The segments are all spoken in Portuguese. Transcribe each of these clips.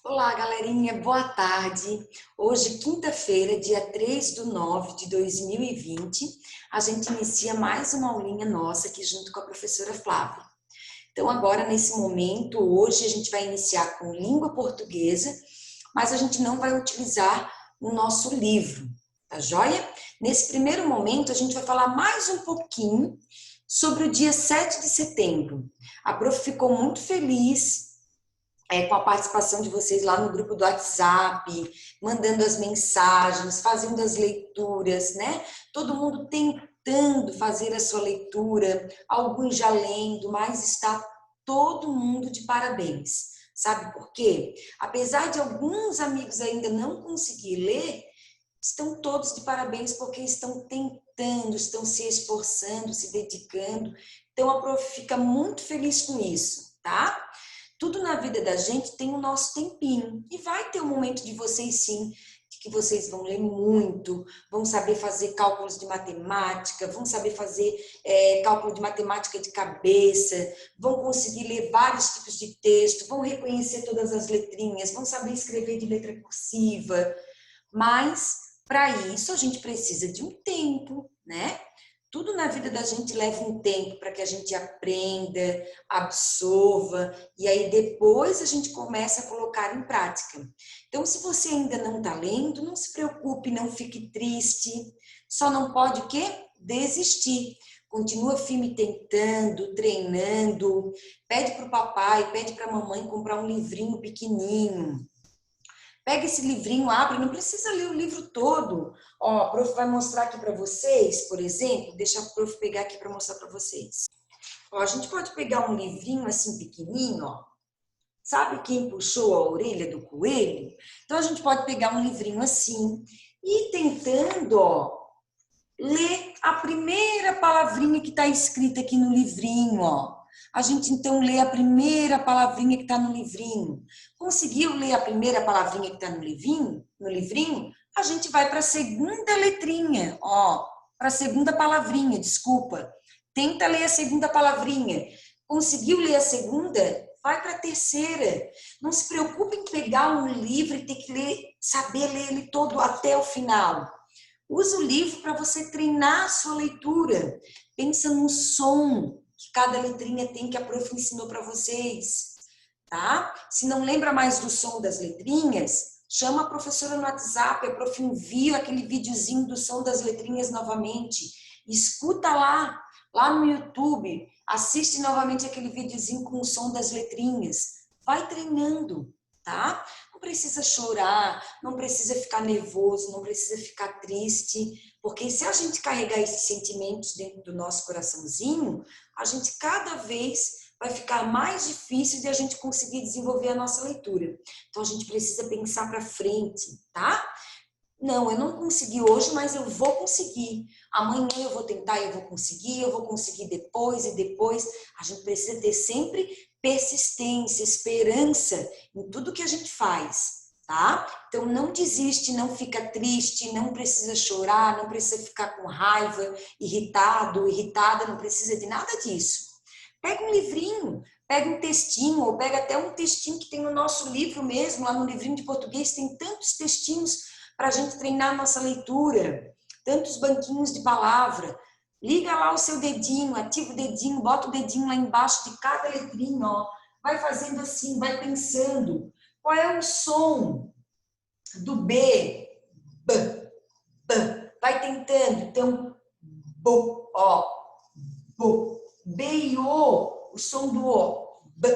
Olá, galerinha, boa tarde. Hoje, quinta-feira, dia 3/9/2020, a gente inicia mais uma aulinha nossa aqui junto com a professora Flávia. Então, agora, nesse momento, hoje, a gente vai iniciar com língua portuguesa, mas a gente não vai utilizar o nosso livro, tá joia? Nesse primeiro momento, a gente vai falar mais um pouquinho sobre o dia 7 de setembro. A prof ficou muito feliz com a participação de vocês lá no grupo do WhatsApp, mandando as mensagens, fazendo as leituras, né? Todo mundo tentando fazer a sua leitura, alguns já lendo, mas está todo mundo de parabéns. Sabe por quê? Apesar de alguns amigos ainda não conseguir ler, estão todos de parabéns porque estão tentando, estão se esforçando, se dedicando. Então a prof fica muito feliz com isso, tá? Tudo na vida da gente tem o nosso tempinho. E vai ter um momento de vocês sim, de que vocês vão ler muito, vão saber fazer cálculos de matemática, vão saber fazer cálculo de matemática de cabeça, vão conseguir ler vários tipos de texto, vão reconhecer todas as letrinhas, vão saber escrever de letra cursiva. Mas, para isso, a gente precisa de um tempo, né? Tudo na vida da gente leva um tempo para que a gente aprenda, absorva, e aí depois a gente começa a colocar em prática. Então, se você ainda não está lendo, não se preocupe, não fique triste. Só não pode o quê? Desistir. Continua firme tentando, treinando. Pede para o papai, pede para a mamãe comprar um livrinho pequenininho. Pega esse livrinho, abre, não precisa ler o livro todo. Ó, a prof vai mostrar aqui para vocês, por exemplo, deixa a prof pegar aqui para mostrar para vocês. Ó, a gente pode pegar um livrinho assim pequenininho, ó. Sabe quem puxou a orelha do coelho? Então a gente pode pegar um livrinho assim e ir tentando, ó, ler a primeira palavrinha que está escrita aqui no livrinho, ó. A gente então lê a primeira palavrinha que está no livrinho. Conseguiu ler a primeira palavrinha que está no livrinho? A gente vai para a segunda letrinha, ó, para a segunda palavrinha, desculpa. Tenta ler a segunda palavrinha. Conseguiu ler a segunda? Vai para a terceira. Não se preocupe em pegar um livro e ter que ler, saber ler ele todo até o final. Usa o livro para você treinar a sua leitura. Pensa no som que cada letrinha tem que a prof ensinou para vocês, tá? Se não lembra mais do som das letrinhas, chama a professora no WhatsApp, a prof envia aquele videozinho do som das letrinhas novamente. Escuta lá no YouTube, assiste novamente aquele videozinho com o som das letrinhas. Vai treinando, tá? Não precisa chorar, não precisa ficar nervoso, não precisa ficar triste, porque se a gente carregar esses sentimentos dentro do nosso coraçãozinho, a gente cada vez vai ficar mais difícil de a gente conseguir desenvolver a nossa leitura. Então a gente precisa pensar para frente, tá? Não, eu não consegui hoje, mas eu vou conseguir. Amanhã eu vou tentar e eu vou conseguir depois e depois. A gente precisa ter sempre persistência, esperança em tudo que a gente faz, tá? Então não desiste, não fica triste, não precisa chorar, não precisa ficar com raiva, irritado, irritada, não precisa de nada disso. Pega um livrinho, pega um textinho, ou pega até um textinho que tem no nosso livro mesmo, lá no livrinho de português, tem tantos textinhos para a gente treinar a nossa leitura, tantos banquinhos de palavra. Liga lá o seu dedinho, ativa o dedinho, bota o dedinho lá embaixo de cada letrinha, ó. Vai fazendo assim, vai pensando. Qual é o som do B? B, B. Vai tentando. Então, bo, ó, bo. B e o som do O. B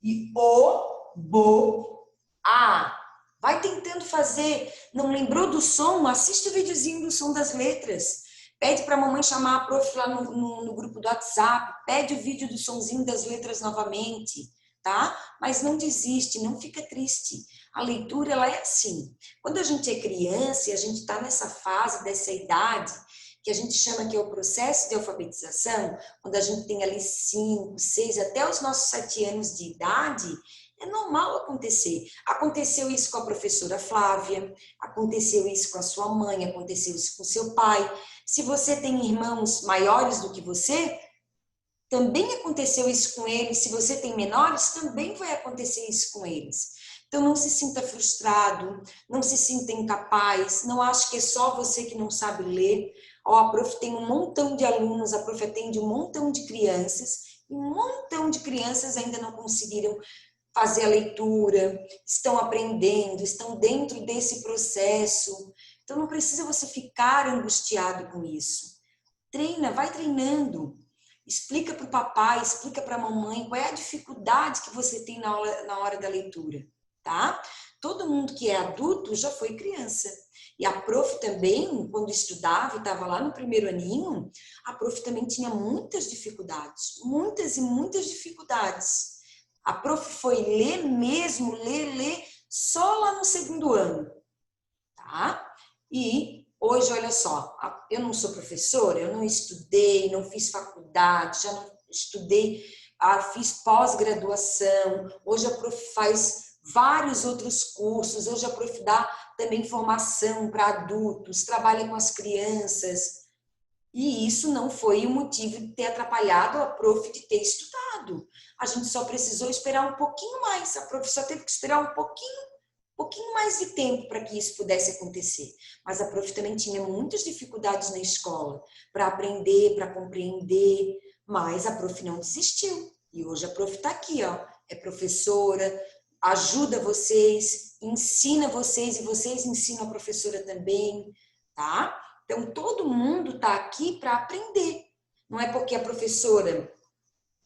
e O, bo, A. Vai tentando fazer. Não lembrou do som? Assiste o videozinho do som das letras. Pede para a mamãe chamar a prof lá no grupo do WhatsApp. Pede o vídeo do sonzinho das letras novamente, tá? Mas não desiste, não fica triste. A leitura, ela é assim. Quando a gente é criança e a gente está nessa fase, dessa idade, que a gente chama que é o processo de alfabetização, quando a gente tem ali 5, 6, até os nossos 7 anos de idade, é normal acontecer. Aconteceu isso com a professora Flávia, aconteceu isso com a sua mãe, aconteceu isso com o seu pai. Se você tem irmãos maiores do que você, também aconteceu isso com eles. Se você tem menores, também vai acontecer isso com eles. Então não se sinta frustrado, não se sinta incapaz, não ache que é só você que não sabe ler. Ó, a prof tem um montão de alunos, a prof atende um montão de crianças, e um montão de crianças ainda não conseguiram fazer a leitura, estão aprendendo, estão dentro desse processo. Então não precisa você ficar angustiado com isso. Treina, vai treinando. Explica para o papai, explica para a mamãe qual é a dificuldade que você tem na hora da leitura, tá? Todo mundo que é adulto já foi criança. E a prof também, quando estudava e estava lá no primeiro aninho, a prof também tinha muitas dificuldades, muitas e muitas dificuldades. A prof foi ler mesmo, ler, só lá no segundo ano, tá? E hoje, olha só, eu não sou professora, eu não estudei, não fiz faculdade, já não estudei, fiz pós-graduação, hoje a prof faz vários outros cursos, hoje a prof dá também formação para adultos, trabalha com as crianças, e isso não foi o motivo de ter atrapalhado a prof de ter estudado. A gente só precisou esperar um pouquinho mais, a prof só teve que esperar um pouquinho mais de tempo para que isso pudesse acontecer. Mas a prof também tinha muitas dificuldades na escola para aprender, para compreender, mas a prof não desistiu. E hoje a prof está aqui, ó, é professora, ajuda vocês, ensina vocês e vocês ensinam a professora também, tá? Então, todo mundo está aqui para aprender. Não é porque a professora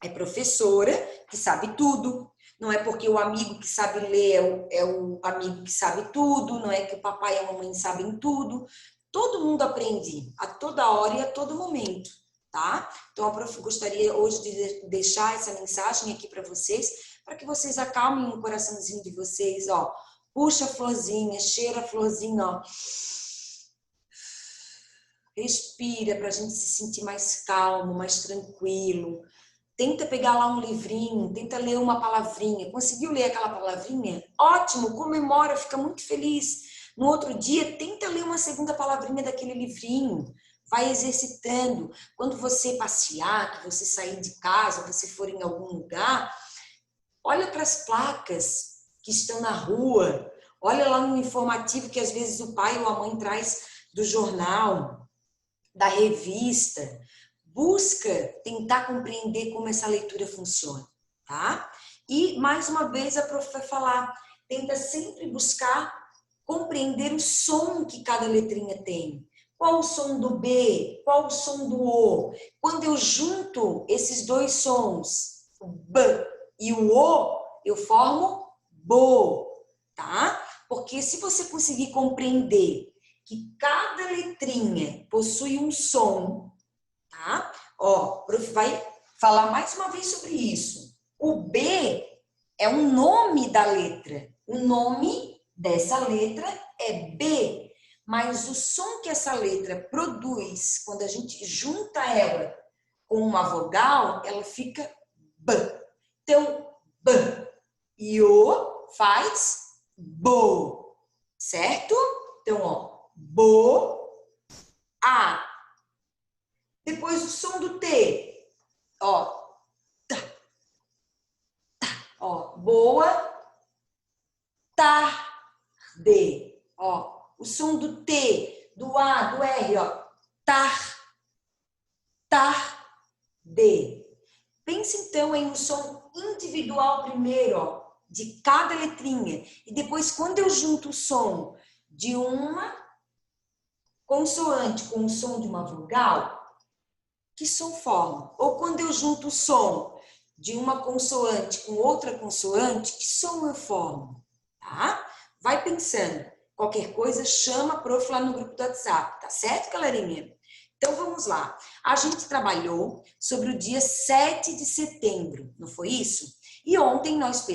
é professora que sabe tudo. Não é porque o amigo que sabe ler é o amigo que sabe tudo. Não é que o papai e a mamãe sabem tudo. Todo mundo aprende a toda hora e a todo momento, tá? Então, a prof gostaria hoje de deixar essa mensagem aqui para vocês, para que vocês acalmem o coraçãozinho de vocês, ó. Puxa a florzinha, cheira a florzinha, ó. Respira para a gente se sentir mais calmo, mais tranquilo. Tenta pegar lá um livrinho, tenta ler uma palavrinha. Conseguiu ler aquela palavrinha? Ótimo, comemora, fica muito feliz. No outro dia, tenta ler uma segunda palavrinha daquele livrinho. Vai exercitando. Quando você passear, que você sair de casa, você for em algum lugar, olha para as placas que estão na rua. Olha lá no informativo que às vezes o pai ou a mãe traz do jornal, da revista. Busca tentar compreender como essa leitura funciona, tá? E, mais uma vez, a prof vai falar, tenta sempre buscar compreender o som que cada letrinha tem. Qual o som do B? Qual o som do O? Quando eu junto esses dois sons, o B e o O, eu formo BO, tá? Porque se você conseguir compreender que cada letrinha possui um som, tá? Ó, o prof vai falar mais uma vez sobre isso. O B é o nome da letra. O nome dessa letra é B, mas o som que essa letra produz, quando a gente junta ela com uma vogal, ela fica B. Então, B e O faz BO, certo? Então, ó, BO, A. Depois o som do T, ó, tá, ó, boa, tarde, ó, o som do T, do A, do R, ó, tarde. Pense então em um som individual primeiro, ó, de cada letrinha, e depois quando eu junto o som de uma consoante com o som de uma vogal, que som forma? Ou quando eu junto o som de uma consoante com outra consoante, que som eu formo? Tá? Vai pensando. Qualquer coisa, chama a prof lá no grupo do WhatsApp, tá certo, galerinha? Então, vamos lá. A gente trabalhou sobre o dia 7 de setembro, não foi isso? E ontem nós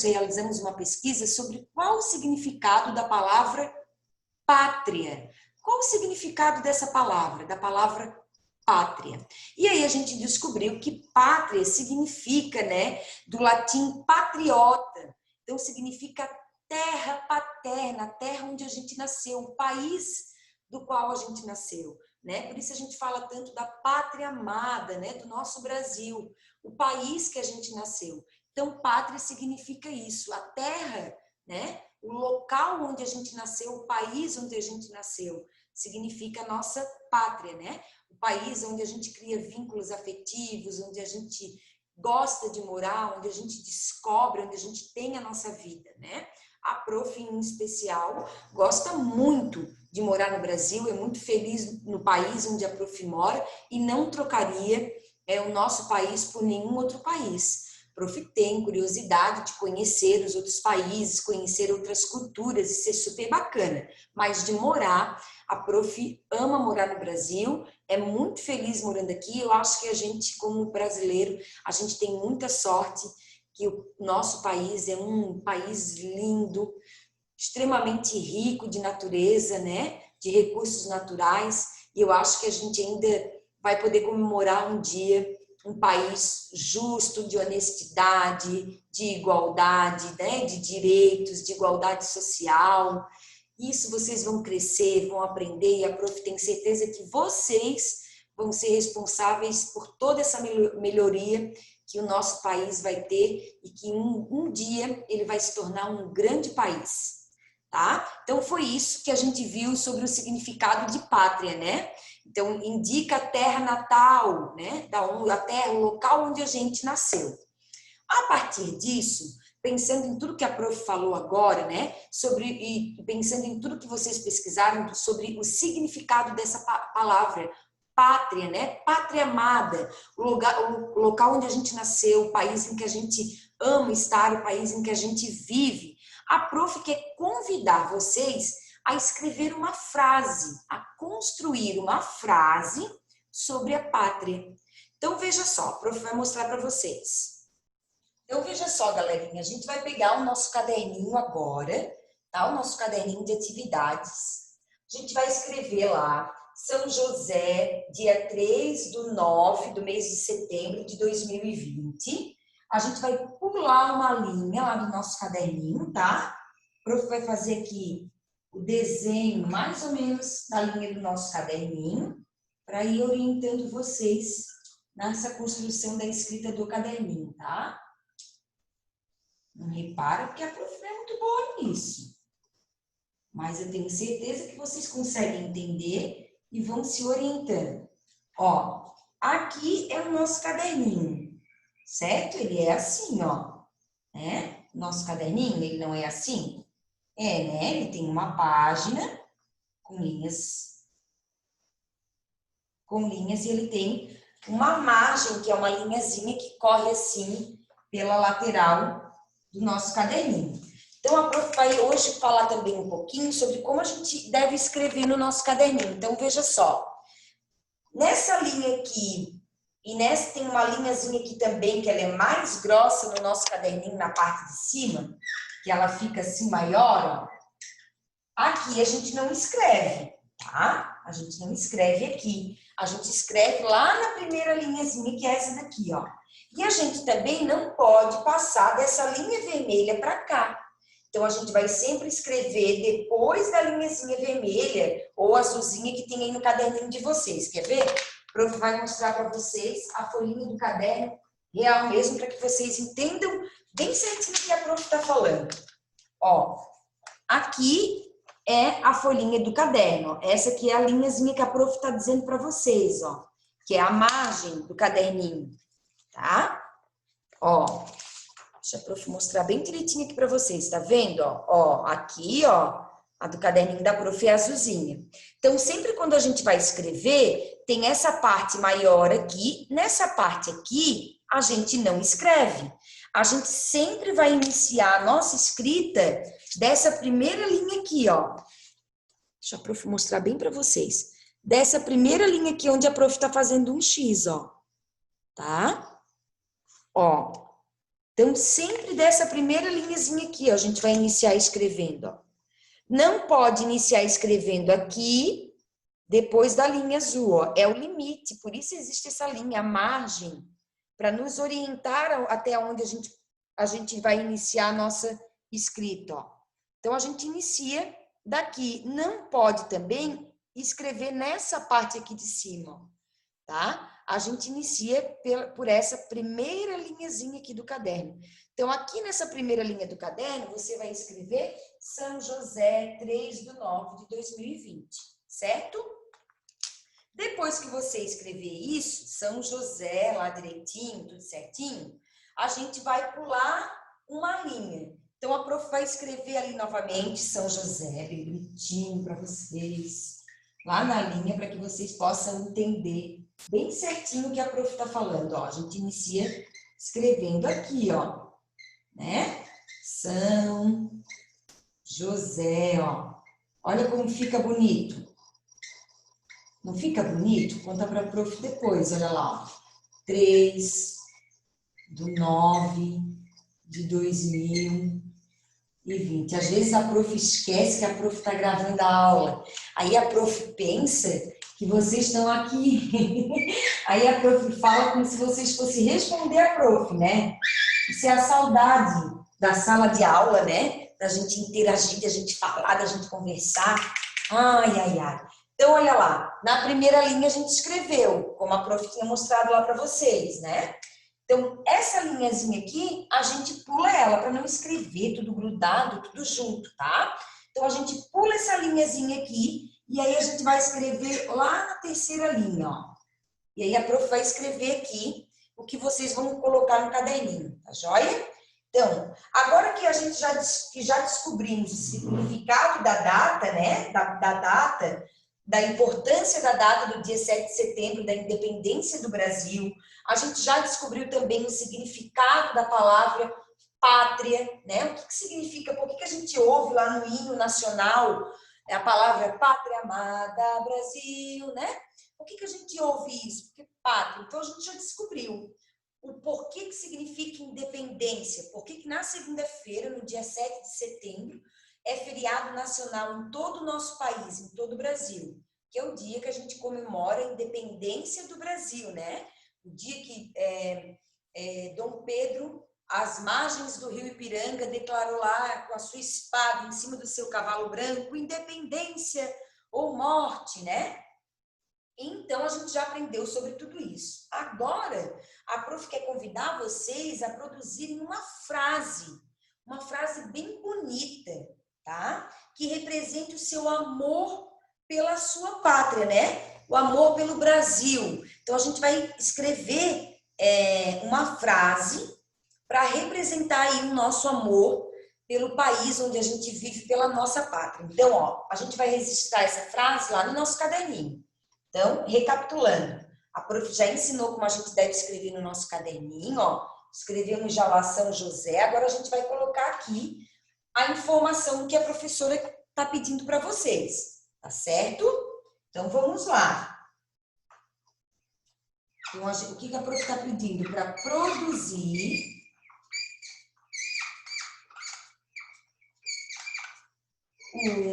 realizamos uma pesquisa sobre qual o significado da palavra pátria. Qual o significado dessa palavra, da palavra pátria? E aí a gente descobriu que pátria significa, né, do latim patriota. Então significa terra paterna, a terra onde a gente nasceu, o país do qual a gente nasceu, né? Por isso a gente fala tanto da pátria amada, né, do nosso Brasil, o país que a gente nasceu. Então pátria significa isso, a terra né? O local onde a gente nasceu, o país onde a gente nasceu, significa a nossa pátria, né? O país onde a gente cria vínculos afetivos, onde a gente gosta de morar, onde a gente descobre, onde a gente tem a nossa vida, né? A prof, em especial, gosta muito de morar no Brasil, é muito feliz no país onde a prof mora e não trocaria o nosso país por nenhum outro país. A prof tem curiosidade de conhecer os outros países, conhecer outras culturas, isso é super bacana, mas de morar, a prof ama morar no Brasil, é muito feliz morando aqui, eu acho que a gente, como brasileiro, a gente tem muita sorte que o nosso país é um país lindo, extremamente rico de natureza, né? De recursos naturais, e eu acho que a gente ainda vai poder comemorar um dia um país justo, de honestidade, de igualdade, né? De direitos, de igualdade social. Isso vocês vão crescer, vão aprender, e a prof tem certeza que vocês vão ser responsáveis por toda essa melhoria que o nosso país vai ter e que um dia ele vai se tornar um grande país, tá? Então foi isso que a gente viu sobre o significado de pátria, né? Então indica a terra natal, né? A terra, o local onde a gente nasceu. A partir disso, pensando em tudo que a prof falou agora, né? E pensando em tudo que vocês pesquisaram sobre o significado dessa palavra, pátria, né? Pátria amada, o local onde a gente nasceu, o país em que a gente ama estar, o país em que a gente vive. A prof quer convidar vocês a escrever uma frase, a construir uma frase sobre a pátria. Então, veja só, a prof vai mostrar para vocês. Então, veja só, galerinha, a gente vai pegar o nosso caderninho agora, tá? O nosso caderninho de atividades. A gente vai escrever lá, São José, dia 3/9 do mês de setembro de 2020. A gente vai pular uma linha lá do nosso caderninho, tá? O prof vai fazer aqui o desenho, mais ou menos, da linha do nosso caderninho, para ir orientando vocês nessa construção da escrita do caderninho, tá? Não repara, porque a prof não é muito boa nisso. Mas eu tenho certeza que vocês conseguem entender e vão se orientando. Ó, aqui é o nosso caderninho, certo? Ele é assim, ó, né? Nosso caderninho, ele não é assim? É, né? Ele tem uma página com linhas e ele tem uma margem, que é uma linhazinha que corre assim pela lateral do nosso caderninho. Então, a prof vai hoje falar também um pouquinho sobre como a gente deve escrever no nosso caderninho. Então, veja só. Nessa linha aqui, e nessa tem uma linhazinha aqui também, que ela é mais grossa no nosso caderninho, na parte de cima, que ela fica assim maior, ó. Aqui a gente não escreve, tá? A gente não escreve aqui. A gente escreve lá na primeira linhazinha, que é essa daqui, ó. E a gente também não pode passar dessa linha vermelha para cá. Então, a gente vai sempre escrever depois da linhazinha vermelha ou azulzinha que tem aí no caderninho de vocês. Quer ver? O prof vai mostrar para vocês a folhinha do caderno real mesmo, para que vocês entendam bem certinho o que a prof está falando. Ó, aqui é a folhinha do caderno. Essa aqui é a linhazinha que a prof está dizendo para vocês, ó. Que é a margem do caderninho, tá? Ó, deixa a prof mostrar bem direitinho aqui para vocês, tá vendo? Ó, aqui, ó, a do caderninho da prof é azulzinha. Então, sempre quando a gente vai escrever, tem essa parte maior aqui. Nessa parte aqui, a gente não escreve. A gente sempre vai iniciar a nossa escrita dessa primeira linha aqui, ó. Deixa a prof mostrar bem para vocês. Dessa primeira linha aqui, onde a prof está fazendo um X, ó. Tá? Ó. Então, sempre dessa primeira linhazinha aqui, ó, a gente vai iniciar escrevendo, ó. Não pode iniciar escrevendo aqui, depois da linha azul, ó. É o limite, por isso existe essa linha, a margem, para nos orientar até onde a gente vai iniciar a nossa escrita, ó. Então, a gente inicia daqui. Não pode também escrever nessa parte aqui de cima, ó, tá? a gente inicia por essa primeira linhazinha aqui do caderno. Então, aqui nessa primeira linha do caderno, você vai escrever São José, 3/9/2020, certo? Depois que você escrever isso, São José, lá direitinho, tudo certinho, a gente vai pular uma linha. Então, a prof vai escrever ali novamente São José, bem bonitinho para vocês, lá na linha, para que vocês possam entender bem certinho o que a prof está falando. Ó, a gente inicia escrevendo aqui, ó, né? São José, ó. Olha como fica bonito. Não fica bonito? Conta para a prof depois, olha lá, ó. 3/9/2020. Às vezes a prof esquece que a prof está gravando a aula. Aí a prof pensa que vocês estão aqui. Aí a prof fala como se vocês fossem responder a prof, né? Isso é a saudade da sala de aula, né? Da gente interagir, da gente falar, da gente conversar. Ai, ai, ai. Então, olha lá. Na primeira linha a gente escreveu, como a prof tinha mostrado lá para vocês, né? Então, essa linhazinha aqui, a gente pula ela para não escrever tudo grudado, tudo junto, tá? Então, a gente pula essa linhazinha aqui e aí a gente vai escrever lá na terceira linha, ó. E aí a prof vai escrever aqui o que vocês vão colocar no caderninho, tá joia? Então, agora que a gente já descobrimos o significado da data, né? Da data, da importância da data do dia 7 de setembro, da independência do Brasil, a gente já descobriu também o significado da palavra pátria, né? O que significa, por que a gente ouve lá no hino nacional a palavra pátria amada, Brasil, né? Por que a gente ouve isso? Porque pátria. Então, a gente já descobriu o porquê que significa independência, por que na segunda-feira, no dia 7 de setembro, é feriado nacional em todo o nosso país, em todo o Brasil, que é o dia que a gente comemora a independência do Brasil, né? O dia que Dom Pedro, às margens do rio Ipiranga, declarou lá com a sua espada em cima do seu cavalo branco, independência ou morte, né? Então, a gente já aprendeu sobre tudo isso. Agora, a prof quer convidar vocês a produzirem uma frase bem bonita, tá? Que represente o seu amor pela sua pátria, né? O amor pelo Brasil. Então, a gente vai escrever uma frase para representar aí o nosso amor pelo país onde a gente vive, pela nossa pátria. Então, ó, a gente vai registrar essa frase lá no nosso caderninho. Então, recapitulando, a prof já ensinou como a gente deve escrever no nosso caderninho, ó. Escrevemos já lá São José, agora a gente vai colocar aqui a informação que a professora está pedindo para vocês, tá certo? Então, vamos lá. Então, o que a prof está pedindo? Para produzir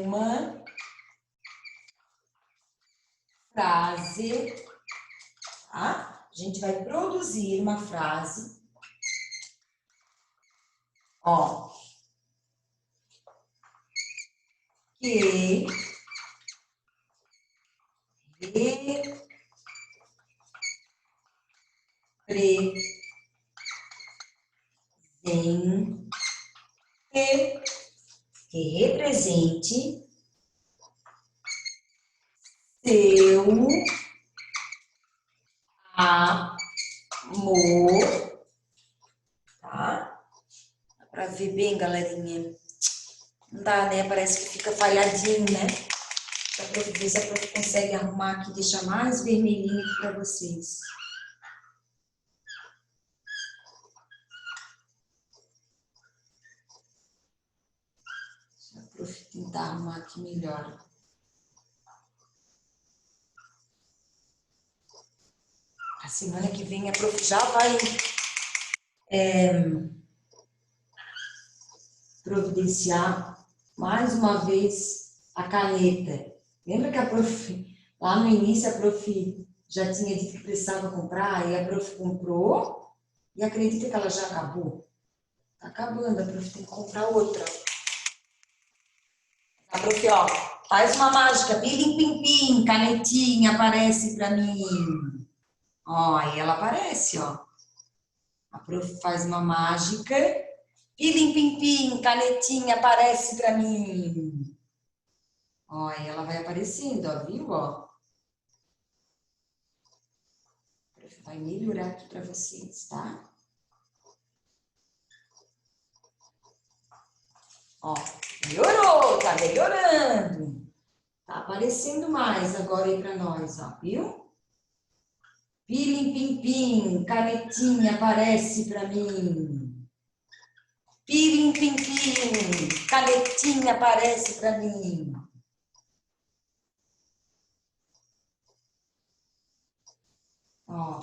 uma frase, tá? A gente vai produzir uma frase, ó, que represente seu amor, tá? Dá pra ver bem, galerinha? Não dá, né? Parece que fica falhadinho, né? Pra ver se a prof consegue arrumar aqui, deixar mais vermelhinho aqui pra vocês. Deixa a prof tentar arrumar aqui melhor. A semana que vem a prof já vai providenciar mais uma vez a caneta. Lembra que a prof, lá no início, a prof já tinha dito que precisava comprar, e a prof comprou, e acredita que ela já acabou? Tá acabando, a prof tem que comprar outra. A prof, ó, faz uma mágica, pilim pim pim, canetinha, aparece pra mim. Ó, aí ela aparece, ó. A prof faz uma mágica. Pilim, pim, pim, canetinha, aparece pra mim. Ó, aí ela vai aparecendo, ó, viu, ó? A prof vai melhorar aqui pra vocês, tá? Ó, melhorou, tá melhorando. Tá aparecendo mais agora aí pra nós, ó, viu? Pilim, pim, pim, canetinha, aparece pra mim. Pilim, pim, pim, canetinha, aparece pra mim. Ó.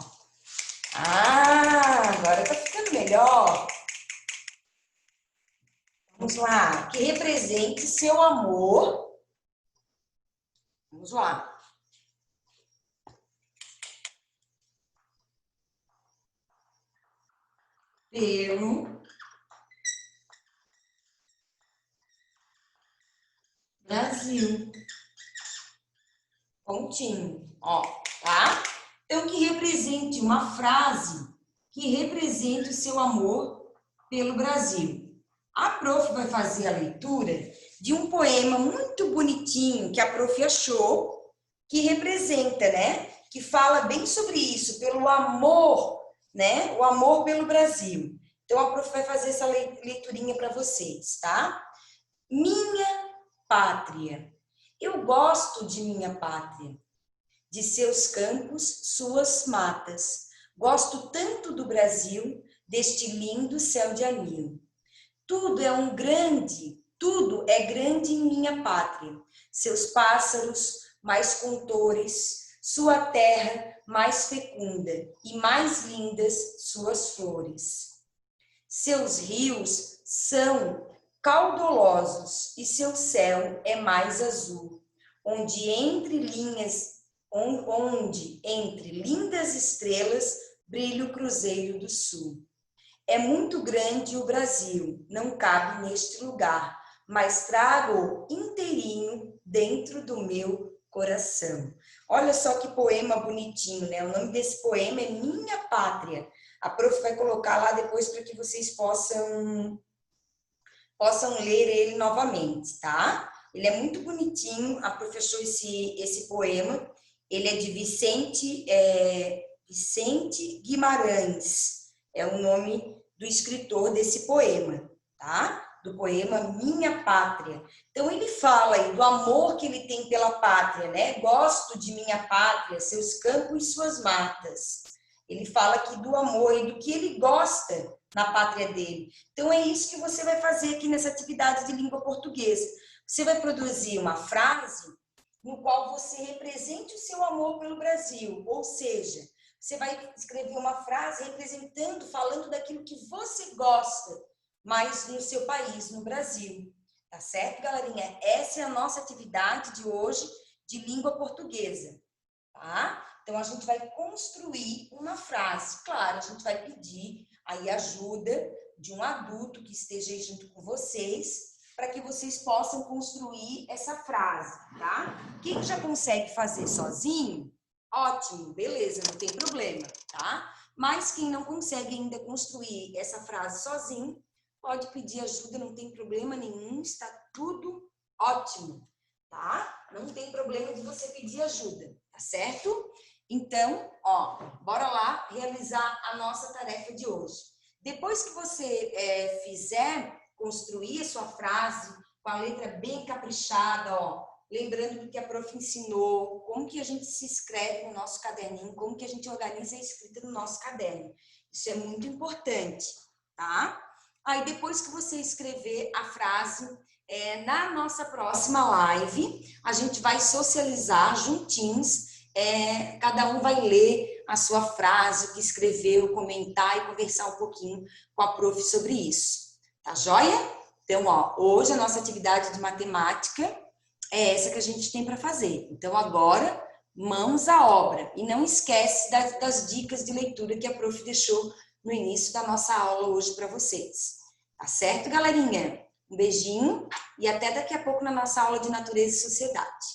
Ah, agora tá ficando melhor. Vamos lá. Que represente seu amor. Vamos lá. Pelo Brasil. Pontinho. Ó, tá? Então, que represente uma frase que represente o seu amor pelo Brasil. A prof vai fazer a leitura de um poema muito bonitinho que a prof achou que representa, né? Que fala bem sobre isso, pelo amor, né? O amor pelo Brasil. Então, a prof vai fazer essa leiturinha para vocês, tá? Minha pátria. Eu gosto de minha pátria, de seus campos, suas matas. Gosto tanto do Brasil, deste lindo céu de anil. Tudo é grande em minha pátria. Seus pássaros mais contores, sua terra mais fecunda e mais lindas suas flores. Seus rios são caudalosos e seu céu é mais azul, onde entre lindas estrelas brilha o Cruzeiro do Sul. É muito grande o Brasil, não cabe neste lugar, mas trago-o inteirinho dentro do meu coração. Olha só que poema bonitinho, né? O nome desse poema é Minha Pátria. A prof vai colocar lá depois para que vocês possam ler ele novamente, tá? Ele é muito bonitinho, a prof achou esse poema. Ele é de Vicente Guimarães. É o nome do escritor desse poema, tá? Do poema Minha Pátria. Então, ele fala aí do amor que ele tem pela pátria, né? Gosto de minha pátria, seus campos e suas matas. Ele fala aqui do amor e do que ele gosta na pátria dele. Então, é isso que você vai fazer aqui nessa atividade de língua portuguesa. Você vai produzir uma frase no qual você represente o seu amor pelo Brasil, ou seja, você vai escrever uma frase representando, falando daquilo que você gosta mais no seu país, no Brasil. Tá certo, galerinha? Essa é a nossa atividade de hoje de língua portuguesa, tá? Então, a gente vai construir uma frase. Claro, a gente vai pedir aí ajuda de um adulto que esteja aí junto com vocês, para que vocês possam construir essa frase, tá? Quem já consegue fazer sozinho, ótimo, beleza, não tem problema, tá? Mas quem não consegue ainda construir essa frase sozinho, pode pedir ajuda, não tem problema nenhum, está tudo ótimo, tá? Não tem problema de você pedir ajuda, tá certo? Então, ó, bora lá realizar a nossa tarefa de hoje. Depois que você fizer construir a sua frase com a letra bem caprichada, ó, lembrando do que a prof ensinou, como que a gente se escreve no nosso caderninho, como que a gente organiza a escrita no nosso caderno. Isso é muito importante, tá? Aí depois que você escrever a frase, na nossa próxima live, a gente vai socializar juntinhos, cada um vai ler a sua frase, o que escreveu, comentar e conversar um pouquinho com a prof sobre isso. Tá joia? Então, ó, hoje a nossa atividade de matemática é essa que a gente tem para fazer. Então, agora, mãos à obra. E não esquece das dicas de leitura que a prof deixou no início da nossa aula hoje para vocês. Tá certo, galerinha? Um beijinho e até daqui a pouco na nossa aula de Natureza e Sociedade.